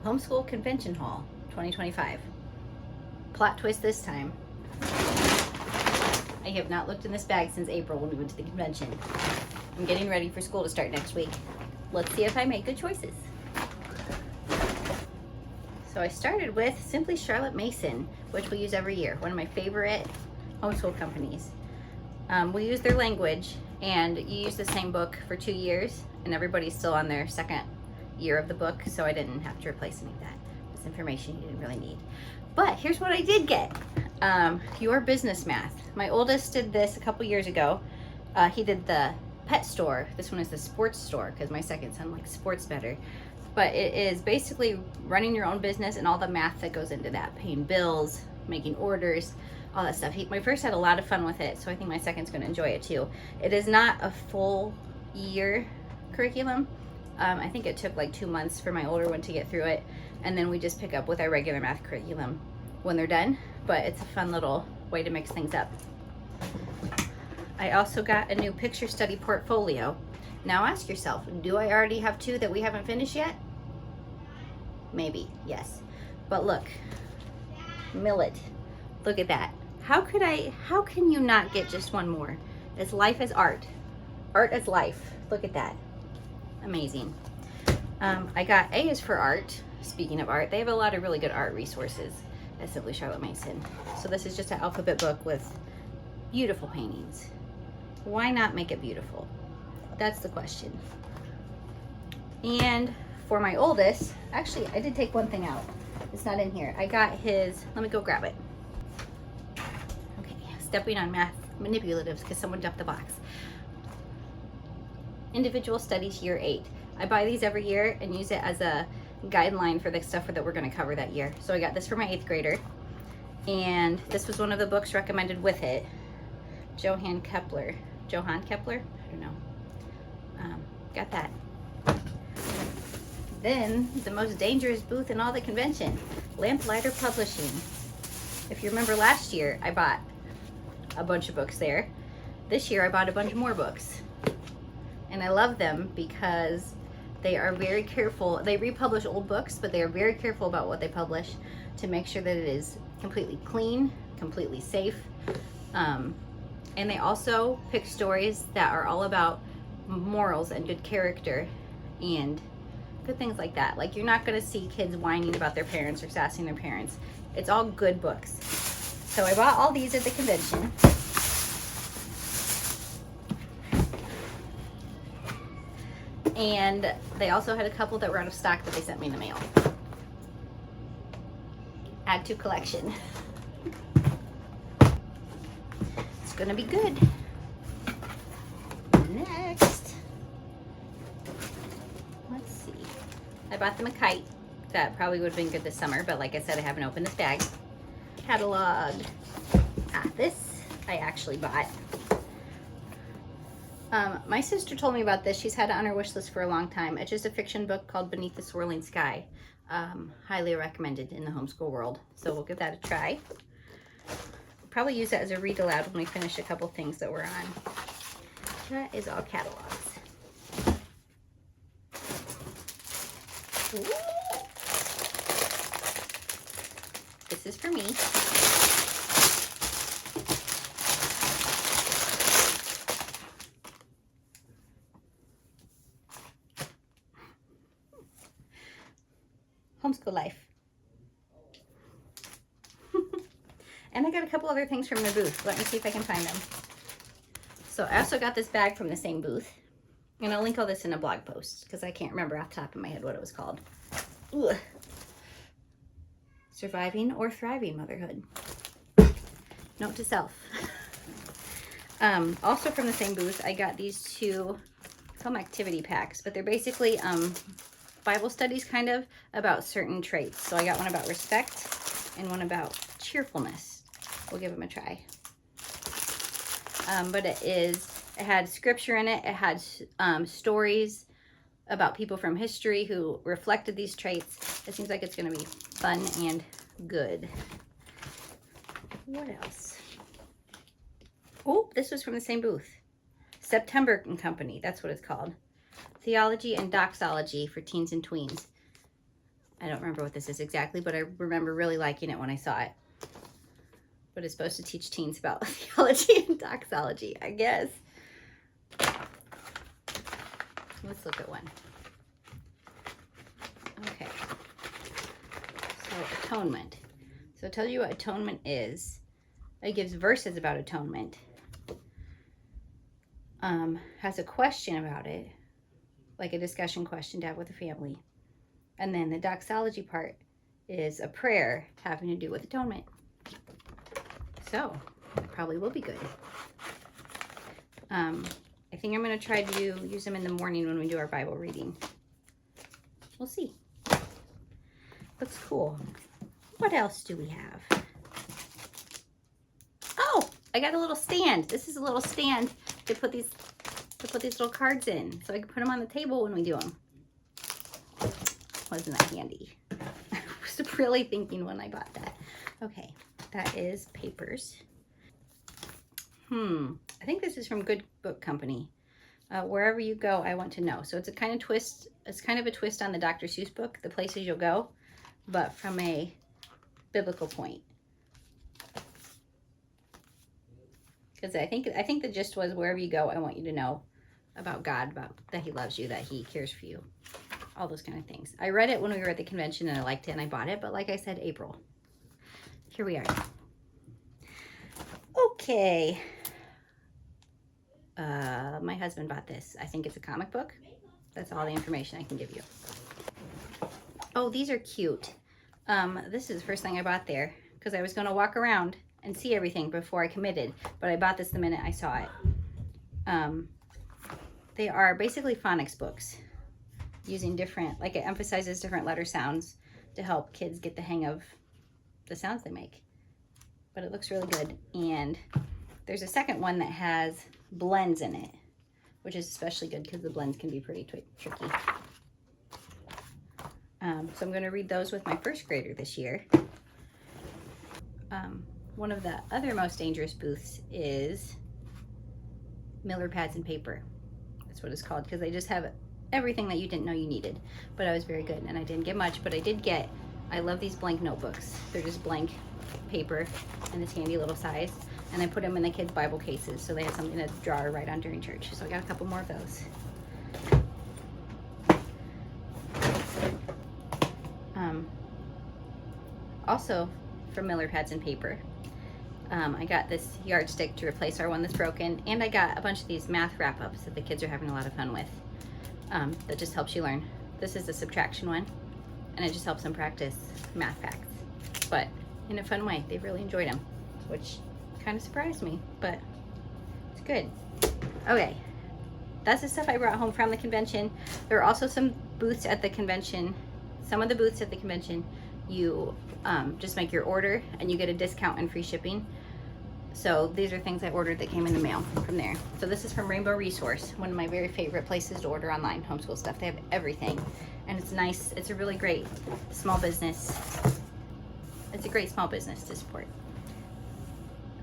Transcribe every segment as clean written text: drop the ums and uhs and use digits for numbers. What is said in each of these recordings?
Homeschool Convention Hall 2025. Plot twist this time. I have not looked in this bag since April when we went to the convention. I'm getting ready for school to start next week. Let's see if I make good choices. So I started with Simply Charlotte Mason, which we use every year. One of my favorite homeschool companies. We use their language, and you use the same book for 2 years, and everybody's still on their second year of the book, so I didn't have to replace any of that. This information you didn't really need. But here's what I did get. Your Business Math. My oldest did this a couple years ago. He did the pet store. This one is the sports store because my second son likes sports better. But it is basically running your own business and all the math that goes into that. Paying bills, making orders, all that stuff. My first had a lot of fun with it, so I think my second's going to enjoy it too. It is not a full year curriculum. I think it took like 2 months for my older one to get through it, and then we just pick up with our regular math curriculum when they're done. But it's a fun little way to mix things up. I also got a new picture study portfolio. Now ask yourself, do I already have 2 that we haven't finished yet? Maybe, yes. But look, Millet, look at that. How can you not get just one more? It's life as art. Art as life. Look at that. Amazing. I got A is for art. Speaking of art, they have a lot of really good art resources at Simply Charlotte Mason. So this is just an alphabet book with beautiful paintings. Why not make it beautiful? That's the question. And for my oldest, actually, I did take one thing out. It's not in here. I got his, let me go grab it. Okay, stepping on math manipulatives because someone dumped the box. Individual Studies Year 8. I buy these every year and use it as a guideline for the stuff that we're going to cover that year. So I got this for my 8th grader, and this was one of the books recommended with it. Johann Kepler? I don't know. Got that. Then the most dangerous booth in all the convention, Lamplighter Publishing. If you remember last year, I bought a bunch of books there. This year I bought a bunch more books. And I love them because they are very careful. They republish old books, but they are very careful about what they publish to make sure that it is completely clean, completely safe. And they also pick stories that are all about morals and good character and good things like that. Like, you're not going to see kids whining about their parents or sassing their parents. It's all good books. So I bought all these at the convention. And they also had a couple that were out of stock that they sent me in the mail. Add to collection. It's gonna be good. Next, let's see. I bought them a kite. That probably would have been good this summer, but like I said, I haven't opened this bag. Catalog. This I actually bought. My sister told me about this. She's had it on her wish list for a long time. It's just a fiction book called Beneath the Swirling Sky. Highly recommended in the homeschool world. So we'll give that a try. Probably use that as a read aloud when we finish a couple things that we're on. That is all catalogs. Ooh. This is for me. Homeschool life. And I got a couple other things from the booth. Let me see if I can find them. So I also got this bag from the same booth. And I'll link all this in a blog post because I can't remember off the top of my head what it was called. Ugh. Surviving or Thriving Motherhood. Note to self. Also from the same booth, I got these 2 home activity packs, but they're basically Bible studies kind of about certain traits. So I got one about respect and one about cheerfulness. We'll give them a try. But it had scripture in it. It had stories about people from history who reflected these traits. It seems like it's going to be fun and good. What else? Oh, this was from the same booth. September and Company, that's what it's called. Theology and Doxology for Teens and Tweens. I don't remember what this is exactly, but I remember really liking it when I saw it. But it's supposed to teach teens about theology and doxology, I guess. Let's look at one. Okay. So atonement. So it tells you what atonement is. It gives verses about atonement. Has a question about it, like a discussion question to have with the family. And then the doxology part is a prayer having to do with atonement. So it probably will be good. I think I'm going to try to use them in the morning when we do our Bible reading. We'll see. Looks cool. What else do we have? Oh, I got a little stand. This is a little stand to put these little cards in, so I can put them on the table when we do them. Wasn't that handy? I was really thinking when I bought that. Okay, that is papers. I think this is from Good Book Company. Wherever you go, I want to know. So it's a kind of twist. It's kind of a twist on the Dr. Seuss book, The Places You'll Go, but from a biblical point. Because I think the gist was, wherever you go, I want you to know about God, about that He loves you, that He cares for you, all those kind of things. I read it when we were at the convention and I liked it and I bought it, but like I said, April. Here we are. Okay. My husband bought this. I think it's a comic book. That's all the information I can give you. Oh, these are cute. This is the first thing I bought there because I was going to walk around and see everything before I committed, but I bought this the minute I saw it. They are basically phonics books using different, like it emphasizes different letter sounds to help kids get the hang of the sounds they make. But it looks really good. And there's a second one that has blends in it, which is especially good because the blends can be pretty tricky. So I'm going to read those with my first grader this year. One of the other most dangerous booths is Miller Pads and Paper. That's what it's called, because they just have everything that you didn't know you needed. But I was very good, and I didn't get much, but I did get, I love these blank notebooks. They're just blank paper in this handy little size, and I put them in the kids' Bible cases so they had something to draw or write on during church. So I got a couple more of those. Also, from Miller Pads and Paper, I got this yardstick to replace our one that's broken, and I got a bunch of these math wrap-ups that the kids are having a lot of fun with. That just helps you learn. This is the subtraction one, and it just helps them practice math facts, but in a fun way. They've really enjoyed them, which kind of surprised me, but it's good. Okay, that's the stuff I brought home from the convention. There are also some booths at the convention. Some of the booths at the convention, you just make your order and you get a discount and free shipping. So these are things I ordered that came in the mail from there. So this is from Rainbow Resource, one of my very favorite places to order online homeschool stuff. They have everything, and it's nice. It's a really great small business. It's a great small business to support.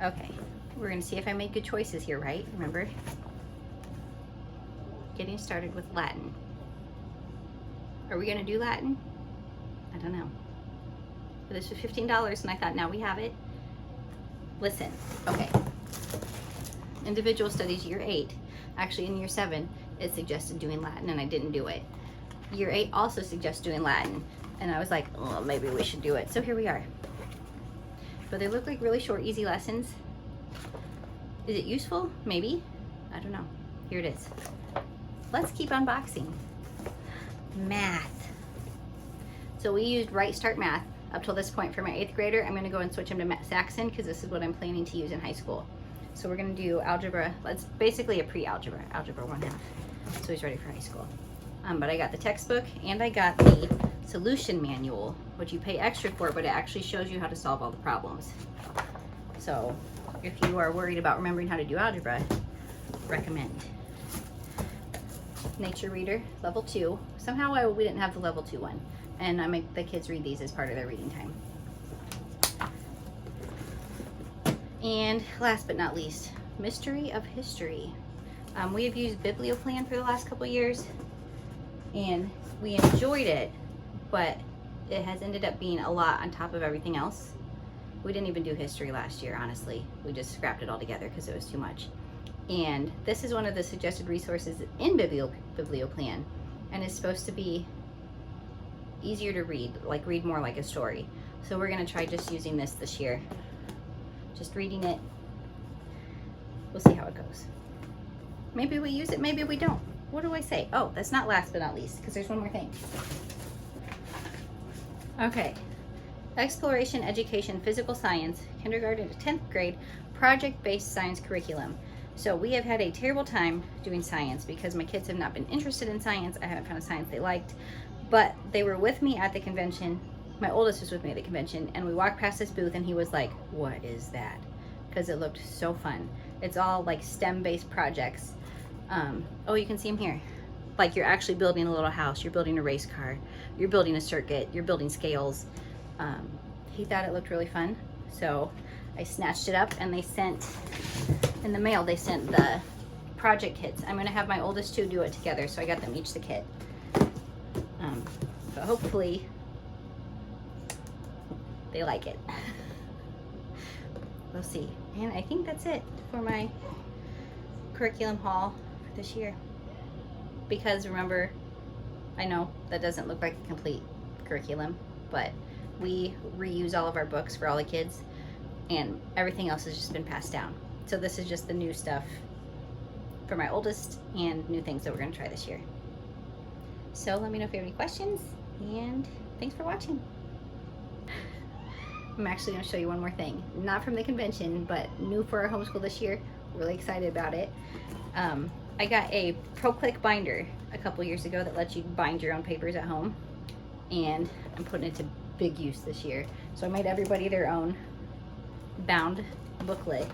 Okay, we're gonna see if I made good choices here, right? Remember, getting started with Latin. Are we gonna do Latin? I don't know. But this was $15, and I thought, now we have it. Listen, okay. Individual studies, year 8. Actually, in year 7, it suggested doing Latin, and I didn't do it. Year 8 also suggests doing Latin, and I was like, oh, maybe we should do it. So here we are. But they look like really short, easy lessons. Is it useful? Maybe. I don't know. Here it is. Let's keep unboxing. Math. So we used Right Start Math up till this point for my 8th grader. I'm going to go and switch him to Saxon because this is what I'm planning to use in high school. So we're going to do algebra. It's basically a pre-algebra, algebra 1/2. So he's ready for high school. But I got the textbook and I got the solution manual, which you pay extra for, but it actually shows you how to solve all the problems. So if you are worried about remembering how to do algebra, recommend. Nature Reader, level 2. Somehow we didn't have the level 2 one. And I make the kids read these as part of their reading time. And last but not least, Mystery of History. We have used Biblioplan for the last couple years, and we enjoyed it, but it has ended up being a lot on top of everything else. We didn't even do history last year, honestly. We just scrapped it all together because it was too much. And this is one of the suggested resources in Biblioplan, and it's supposed to be easier to read, like read more like a story. So we're gonna try just using this year. Just reading it. We'll see how it goes. Maybe we use it, maybe we don't. What do I say? Oh, that's not last but not least, because there's one more thing. Okay. Exploration, Education, Physical Science, Kindergarten to 10th grade, project-based science curriculum. So we have had a terrible time doing science because my kids have not been interested in science. I haven't found a science they liked, but they were with me at the convention. My oldest was with me at the convention, and we walked past this booth and he was like, "What is that?" Because it looked so fun. It's all like STEM-based projects. Oh, you can see them here. Like you're actually building a little house, you're building a race car, you're building a circuit, you're building scales. He thought it looked really fun, so I snatched it up, and they sent, in the mail, they sent the project kits. I'm gonna have my oldest two do it together, so I got them each the kit. But hopefully they like it. We'll see. And I think that's it for my curriculum haul for this year. Because remember, I know that doesn't look like a complete curriculum, but we reuse all of our books for all the kids, and everything else has just been passed down. So this is just the new stuff for my oldest and new things that we're going to try this year. So let me know if you have any questions, and thanks for watching. I'm actually going to show you one more thing. Not from the convention, but new for our homeschool this year. Really excited about it. I got a ProClick binder a couple years ago that lets you bind your own papers at home, and I'm putting it to big use this year. So I made everybody their own bound booklet,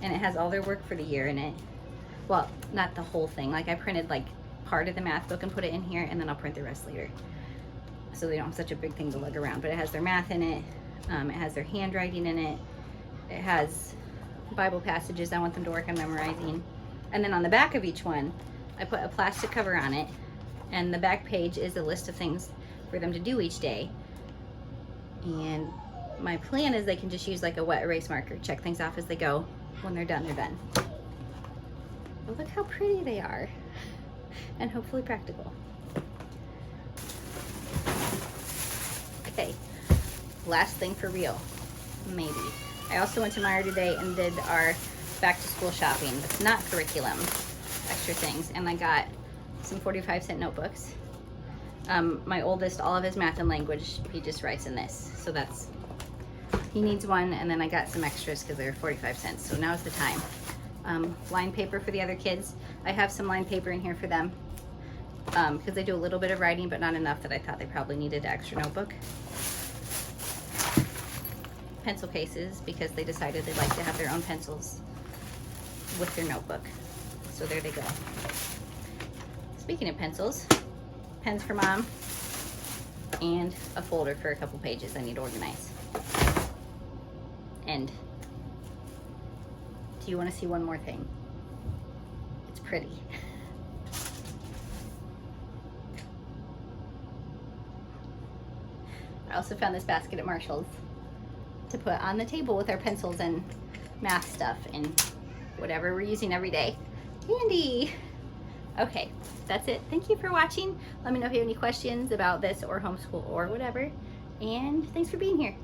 and it has all their work for the year in it. Well, not the whole thing. Like I printed like part of the math book and put it in here, and then I'll print the rest later, so they don't have such a big thing to lug around. But it has their math in it. It has their handwriting in it. It has Bible passages I want them to work on memorizing. And then on the back of each one, I put a plastic cover on it, and the back page is a list of things for them to do each day. And my plan is they can just use like a wet erase marker, check things off as they go. When they're done, they're done. But look how pretty they are, and hopefully practical. Okay, last thing for real, maybe. I also went to Meijer today and did our back to school shopping. It's not curriculum, extra things. And I got some 45-cent notebooks. My oldest, all of his math and language, he just writes in this. So that's, he needs one, and then I got some extras because they're 45 cents. So now's the time. Line paper for the other kids. I have some line paper in here for them because they do a little bit of writing, but not enough that I thought they probably needed an extra notebook. Pencil cases, because they decided they'd like to have their own pencils with their notebook. So there they go. Speaking of pencils, pens for mom, and a folder for a couple pages I need to organize. And do you want to see one more thing? It's pretty. I also found this basket at Marshall's to put on the table with our pencils and math stuff and whatever we're using every day. Handy. Okay, that's it. Thank you for watching. Let me know if you have any questions about this or homeschool or whatever. And thanks for being here.